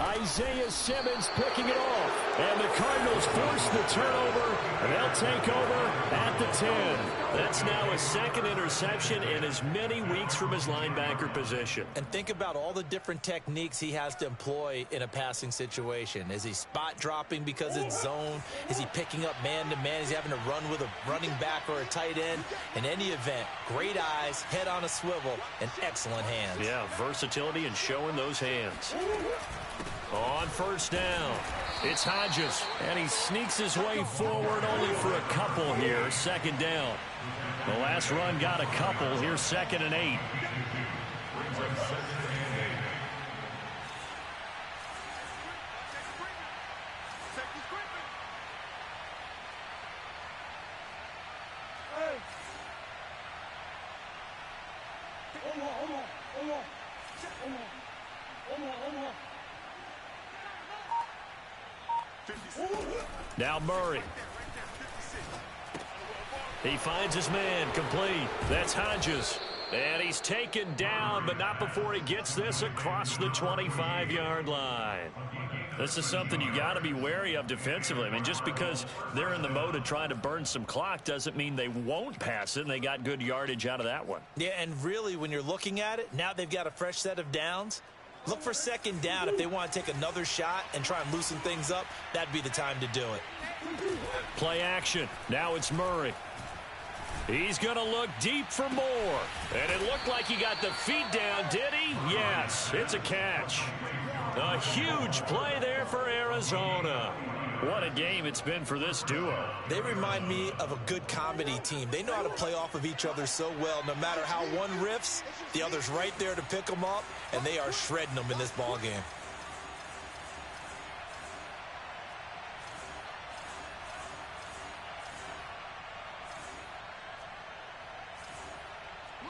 Isaiah Simmons picking it off. And the Cardinals force the turnover, and they'll take over at the 10. That's now a second interception in as many weeks from his linebacker position. And think about all the different techniques he has to employ in a passing situation. Is he spot dropping because it's zone? Is he picking up man-to-man? Is he having to run with a running back or a tight end? In any event, great eyes, head on a swivel, and excellent hands. Yeah, versatility and showing those hands. On first down, it's Hodges, and he sneaks his way forward only for a couple here, second down. The last run got a couple, here's 2nd and 8. Now Murray. He finds his man, complete. That's Hodges. And he's taken down, but not before he gets this across the 25-yard line. This is something you got to be wary of defensively. I mean, just because they're in the mode of trying to burn some clock doesn't mean they won't pass it, and they got good yardage out of that one. Yeah, and really, when you're looking at it, now they've got a fresh set of downs. Look for second down if they want to take another shot and try and loosen things up. That'd be the time to do it. Play action. Now it's Murray. He's going to look deep for more. And it looked like he got the feet down, did he? Yes, it's a catch. A huge play there for Arizona. What a game it's been for this duo. They remind me of a good comedy team. They know how to play off of each other so well. No matter how one riffs, the other's right there to pick them up, and they are shredding them in this ball game.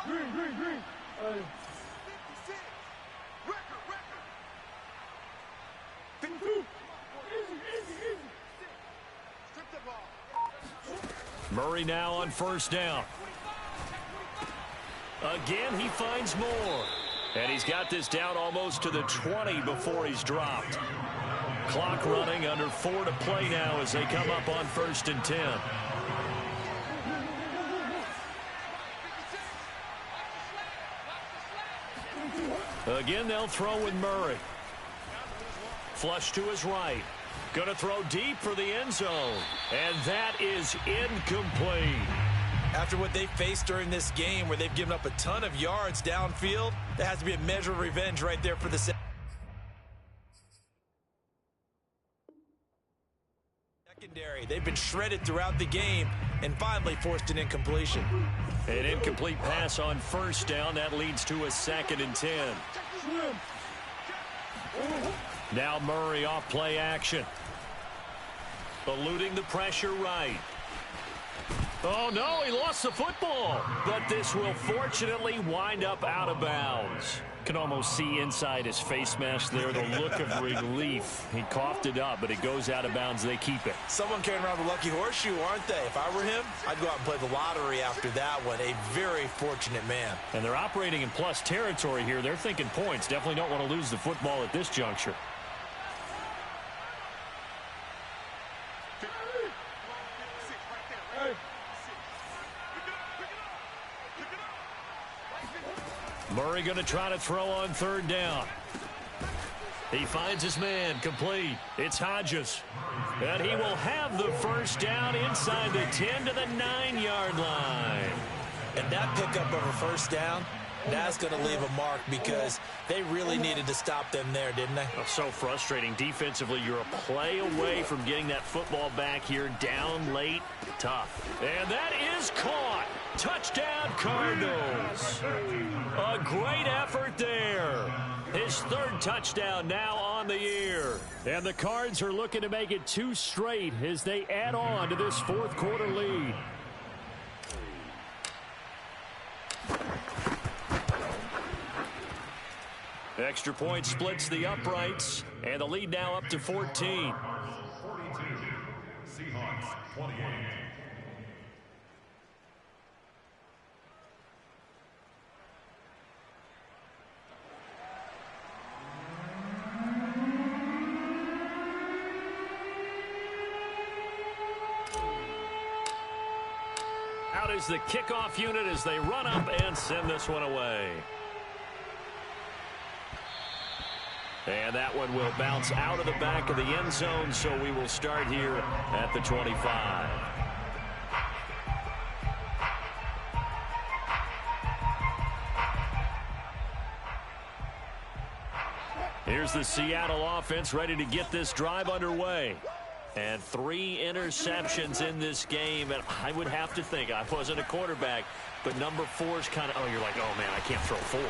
Green. Murray now on first down. Again, he finds more. And he's got this down almost to the 20 before he's dropped. Clock running, under 4 to play now as they come up on 1st and 10. Again, they'll throw with Murray. Flush to his right. Going to throw deep for the end zone. And that is incomplete. After what they faced during this game where they've given up a ton of yards downfield, there has to be a measure of revenge right there for the secondary. They've been shredded throughout the game and finally forced an incompletion. An incomplete pass on first down. That leads to a 2nd and 10. Now Murray off play action. Eluding the pressure right. Oh, no, he lost the football. But this will fortunately wind up out of bounds. Can almost see inside his face mask there the look of relief. He coughed it up, but it goes out of bounds. They keep it. Someone carrying around the lucky horseshoe, aren't they? If I were him, I'd go out and play the lottery after that one. A very fortunate man. And they're operating in plus territory here. They're thinking points. Definitely don't want to lose the football at this juncture. Murray going to try to throw on 3rd down. He finds his man, complete. It's Hodges. And he will have the first down inside the 10 to the 9-yard line. And that pickup of a first down, that's going to leave a mark because they really needed to stop them there, didn't they? Oh, so frustrating. Defensively, you're a play away from getting that football back here. Down late, tough. And that is caught. Touchdown, Cardinals. A great effort there. His 3rd touchdown now on the year. And the Cards are looking to make it 2 straight as they add on to this 4th quarter lead. Extra point splits the uprights, and the lead now up to 14. 42, Seahawks 28. is the kickoff unit as they run up and send this one away. And that one will bounce out of the back of the end zone, so we will start here at the 25. Here's the Seattle offense ready to get this drive underway. And 3 interceptions in this game. And I would have to think, I wasn't a quarterback, but number 4 is kind of, oh, you're like, oh, man, I can't throw 4.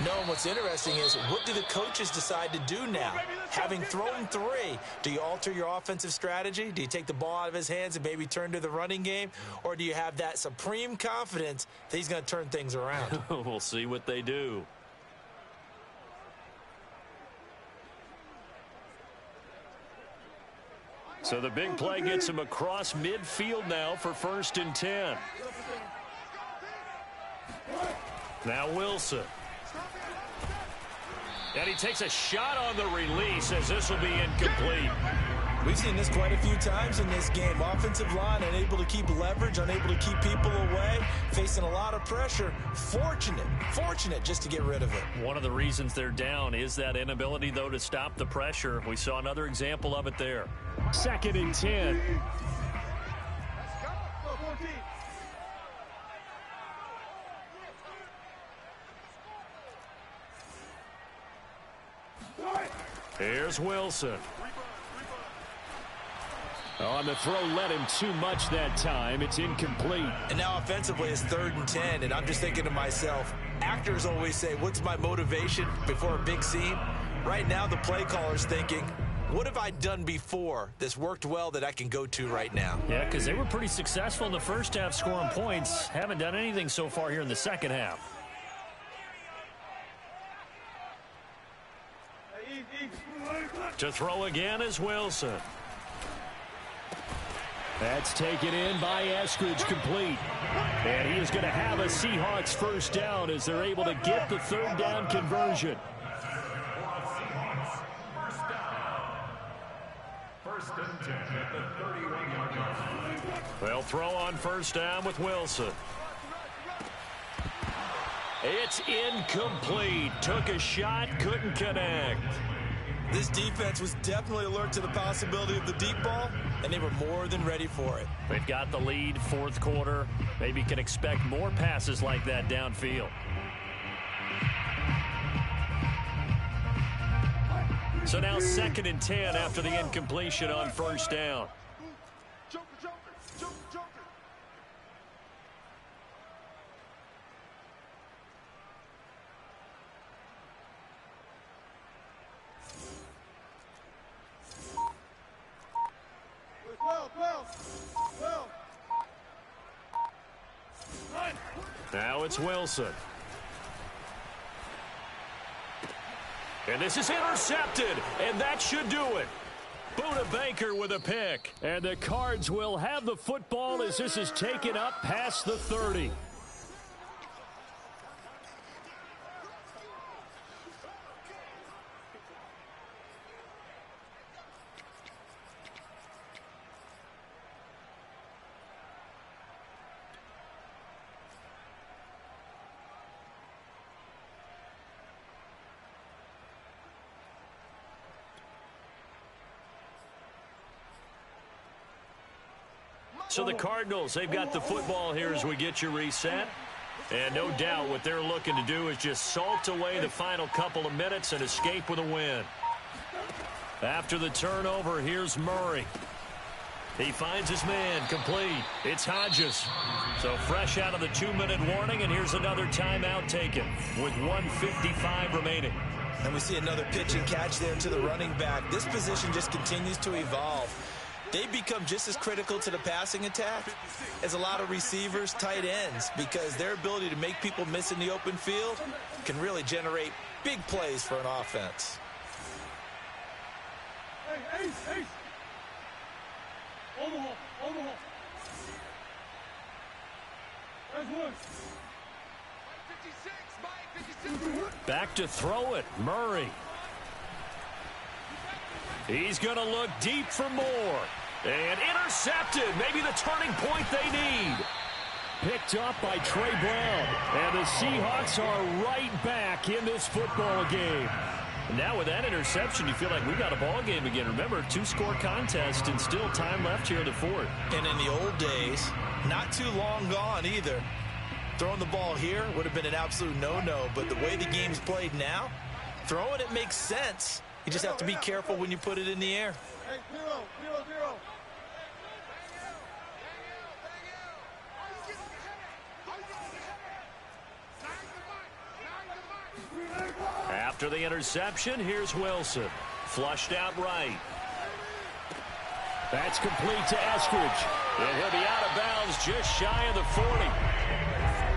No, and what's interesting is, what do the coaches decide to do now? Having thrown 3, do you alter your offensive strategy? Do you take the ball out of his hands and maybe turn to the running game? Or do you have that supreme confidence that he's going to turn things around? We'll see what they do. So the big play gets him across midfield now for 1st and 10. Now Wilson. And he takes a shot on the release as this will be incomplete. We've seen this quite a few times in this game. Offensive line unable to keep leverage, unable to keep people away, facing a lot of pressure. Fortunate just to get rid of it. One of the reasons they're down is that inability, though, to stop the pressure. We saw another example of it there. 2nd and 10. Here's Wilson. On the throw, led him too much that time. It's incomplete. And now offensively it's 3rd and 10, and I'm just thinking to myself, actors always say, what's my motivation before a big scene? Right now the play caller's thinking, what have I done before that's worked well that I can go to right now? Yeah, because they were pretty successful in the first half scoring points. Haven't done anything so far here in the second half. To throw again is Wilson. That's taken in by Eskridge, complete. And he is going to have a Seahawks 1st down as they're able to get the 3rd down conversion. They'll throw on 1st down with Wilson. It's incomplete. Took a shot, couldn't connect. This defense was definitely alert to the possibility of the deep ball, and they were more than ready for it. They've got the lead, 4th quarter. Maybe can expect more passes like that downfield. So now 2nd and 10 after the incompletion on 1st down. Now it's Wilson. And this is intercepted, and that should do it. Buda Baker with a pick. And the Cards will have the football as this is taken up past the 30. So the Cardinals, they've got the football here as we get you reset. And no doubt what they're looking to do is just salt away the final couple of minutes and escape with a win. After the turnover, here's Murray. He finds his man, complete. It's Hodges. So fresh out of the 2-minute warning, and here's another timeout taken with 1:55 remaining. And we see another pitch and catch there to the running back. This position just continues to evolve. They become just as critical to the passing attack as a lot of receivers, tight ends, because their ability to make people miss in the open field can really generate big plays for an offense. Hey, Ace. Overhaul. There's one. 56. Back to throw it, Murray. He's going to look deep for more. And intercepted. Maybe the turning point they need. picked up by Trey Brown. And the Seahawks are right back in this football game. Now with that interception, you feel like we've got a ball game again. Remember, two-score contest and still time left here in the fourth. And in the old days, not too long gone either, throwing the ball here would have been an absolute no-no. But the way the game's played now, throwing it makes sense. You just have to be careful when you put it in the air. Hey, 0-0-0. After the interception, here's Wilson. Flushed out right. That's complete to Eskridge. And he'll be out of bounds just shy of the 40.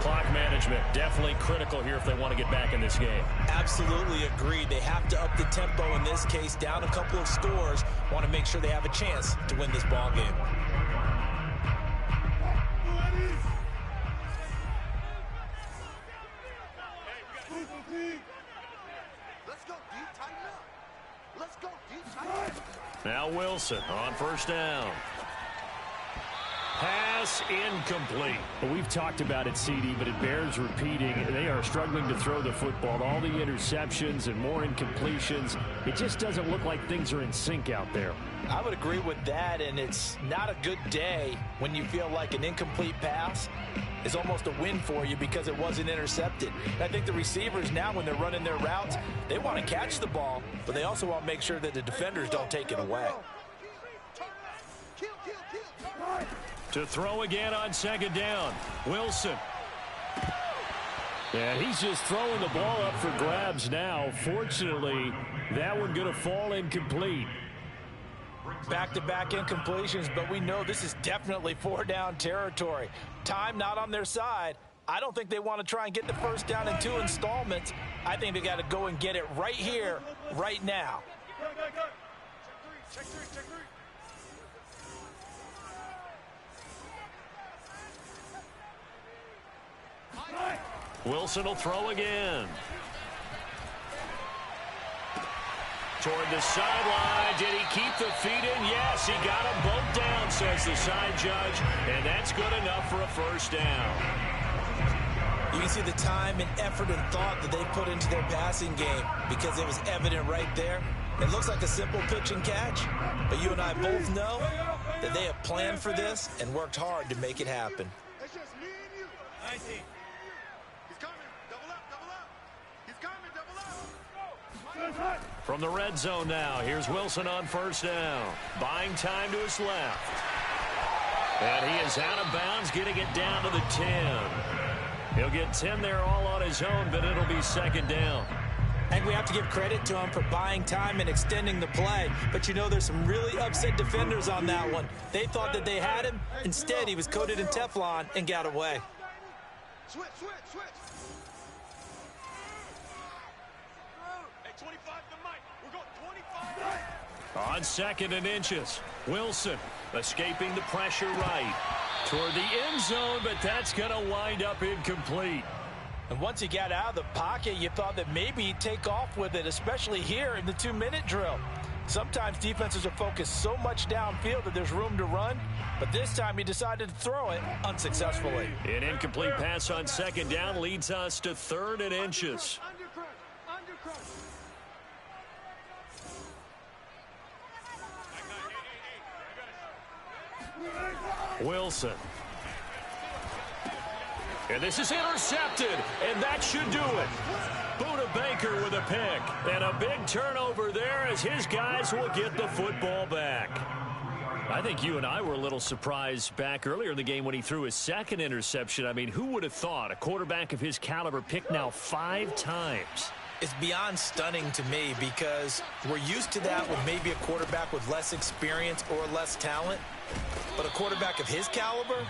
Clock management definitely critical here if they want to get back in this game. Absolutely agreed. They have to up the tempo in this case, down a couple of scores. Want to make sure they have a chance to win this ball game. Now Wilson on first down. Pass incomplete. Well, we've talked about it, CD, but it bears repeating. They are struggling to throw the football. All the interceptions and more incompletions. It just doesn't look like things are in sync out there. I would agree with that, and it's not a good day when you feel like an incomplete pass is almost a win for you because it wasn't intercepted. And I think the receivers now, when they're running their routes, they want to catch the ball, but they also want to make sure that the defenders don't take it away. To throw again on second down. Wilson. And he's just throwing the ball up for grabs now. Fortunately, that one going to fall incomplete. Back-to-back incompletions, but we know this is definitely four-down territory. Time not on their side. I don't think they want to try and get the first down in 2 installments. I think they got to go and get it right here, right now. Check three. Wilson will throw again. Toward the sideline. Did he keep the feet in? Yes, he got them both down, says the side judge. And that's good enough for a first down. You can see the time and effort and thought that they put into their passing game because it was evident right there. It looks like a simple pitch and catch, but you and I both know that they have planned for this and worked hard to make it happen. It's just me and you. I see. He's coming. Double up. He's coming. Double up. From the red zone now, here's Wilson on first down. Buying time to his left. And he is out of bounds, getting it down to the 10. He'll get 10 there all on his own, but it'll be second down. I think we have to give credit to him for buying time and extending the play. But you know, there's some really upset defenders on that one. They thought that they had him. Instead, he was coated in Teflon and got away. Switch. Hey, 25 to Mike. We're going 25. On second and inches, Wilson escaping the pressure right. Toward the end zone, but that's going to wind up incomplete. And once he got out of the pocket, you thought that maybe he'd take off with it, especially here in the 2-minute drill. Sometimes defenses are focused so much downfield that there's room to run, but this time he decided to throw it unsuccessfully. An incomplete pass on second down leads us to third and inches. Wilson. And this is intercepted, and that should do it. Buda Baker with a pick, and a big turnover there as his guys will get the football back. I think you and I were a little surprised back earlier in the game when he threw his second interception. I mean, who would have thought a quarterback of his caliber picked now 5 times? It's beyond stunning to me because we're used to that with maybe a quarterback with less experience or less talent. But a quarterback of his caliber,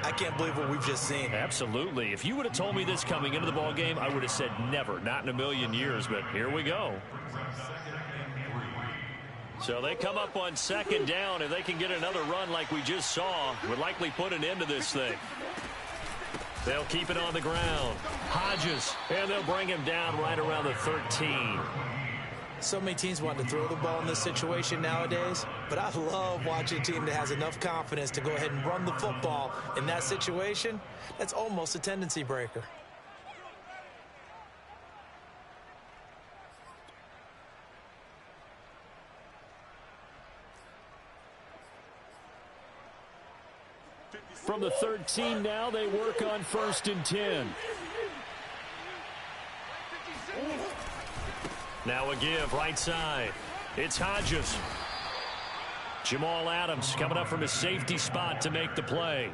I can't believe what we've just seen. Absolutely. If you would have told me this coming into the ball game, I would have said never, not in a million years, but here we go. So they come up on second down, and they can get another run like we just saw, would likely put an end to this thing. They'll keep it on the ground. Hodges, and they'll bring him down right around the 13. So many teams want to throw the ball in this situation nowadays, but I love watching a team that has enough confidence to go ahead and run the football. In that situation, that's almost a tendency breaker. From the 13 now, they work on 1st and 10. Now a give, right side. It's Hodges. Jamal Adams coming up from his safety spot to make the play.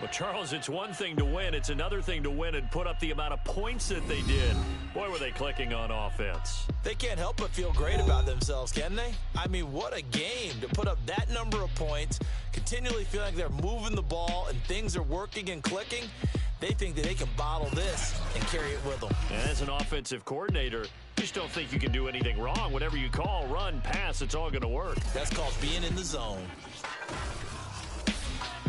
But, Charles, it's one thing to win. It's another thing to win and put up the amount of points that they did. Boy, were they clicking on offense. They can't help but feel great about themselves, can they? I mean, what a game to put up that number of points, continually feeling like they're moving the ball and things are working and clicking. They think that they can bottle this and carry it with them. And as an offensive coordinator, you just don't think you can do anything wrong. Whatever you call, run, pass, it's all going to work. That's called being in the zone.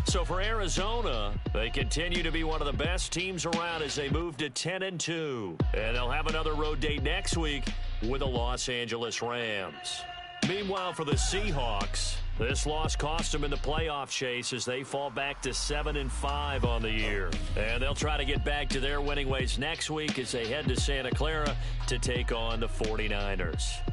So for Arizona, they continue to be one of the best teams around as they move to 10-2. And they'll have another road date next week with the Los Angeles Rams. Meanwhile, for the Seahawks, this loss cost them in the playoff chase as they fall back to 7-5 on the year. And they'll try to get back to their winning ways next week as they head to Santa Clara to take on the 49ers.